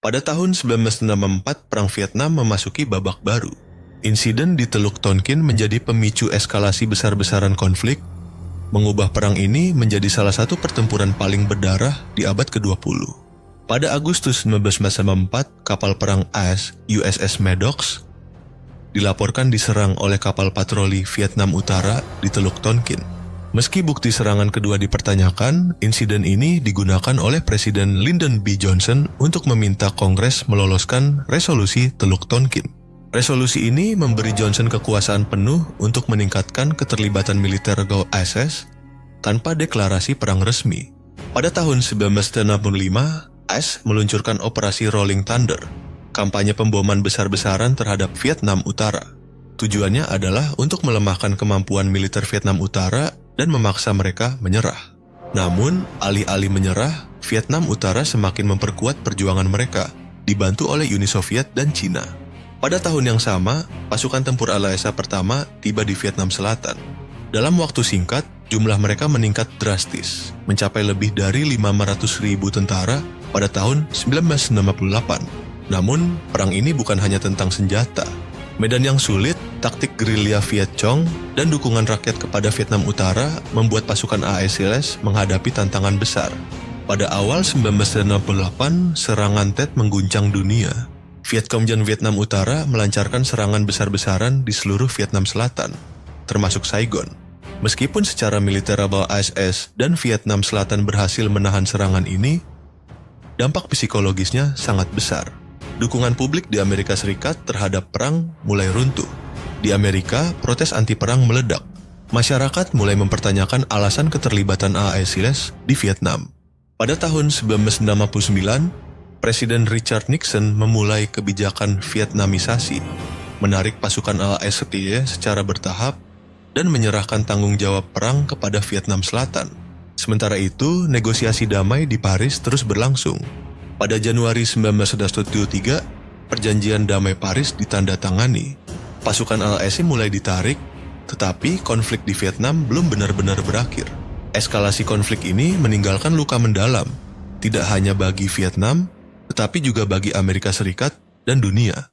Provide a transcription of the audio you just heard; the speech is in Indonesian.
Pada tahun 1964, Perang Vietnam memasuki babak baru. Insiden di Teluk Tonkin menjadi pemicu eskalasi besar-besaran konflik, mengubah perang ini menjadi salah satu pertempuran paling berdarah di abad ke-20. Pada Agustus 1944, kapal perang AS USS Maddox dilaporkan diserang oleh kapal patroli Vietnam Utara di Teluk Tonkin. Meski bukti serangan kedua dipertanyakan, insiden ini digunakan oleh Presiden Lyndon B. Johnson untuk meminta Kongres meloloskan resolusi Teluk Tonkin. Resolusi ini memberi Johnson kekuasaan penuh untuk meningkatkan keterlibatan militer AS tanpa deklarasi perang resmi. Pada tahun 1965, AS meluncurkan operasi Rolling Thunder, kampanye pemboman besar-besaran terhadap Vietnam Utara. Tujuannya adalah untuk melemahkan kemampuan militer Vietnam Utara dan memaksa mereka menyerah. Namun, alih-alih menyerah, Vietnam Utara semakin memperkuat perjuangan mereka, dibantu oleh Uni Soviet dan Cina. Pada tahun yang sama, pasukan tempur ala-esa pertama tiba di Vietnam Selatan. Dalam waktu singkat, jumlah mereka meningkat drastis, mencapai lebih dari 500.000 tentara pada tahun 1968. Namun, perang ini bukan hanya tentang senjata. Medan yang sulit, taktik gerilya Viet Cong, dan dukungan rakyat kepada Vietnam Utara membuat pasukan AS menghadapi tantangan besar. Pada awal 1968, serangan Tet mengguncang dunia. Vietcong dan Vietnam Utara melancarkan serangan besar-besaran di seluruh Vietnam Selatan, termasuk Saigon. Meskipun secara militer AS dan Vietnam Selatan berhasil menahan serangan ini, dampak psikologisnya sangat besar. Dukungan publik di Amerika Serikat terhadap perang mulai runtuh. Di Amerika, protes anti-perang meledak. Masyarakat mulai mempertanyakan alasan keterlibatan AS di Vietnam. Pada tahun 1969, Presiden Richard Nixon memulai kebijakan Vietnamisasi, menarik pasukan AS secara bertahap, dan menyerahkan tanggung jawab perang kepada Vietnam Selatan. Sementara itu, negosiasi damai di Paris terus berlangsung. Pada Januari 1973, perjanjian damai Paris ditandatangani. Pasukan AS mulai ditarik, tetapi konflik di Vietnam belum benar-benar berakhir. Eskalasi konflik ini meninggalkan luka mendalam, tidak hanya bagi Vietnam, tetapi juga bagi Amerika Serikat dan dunia.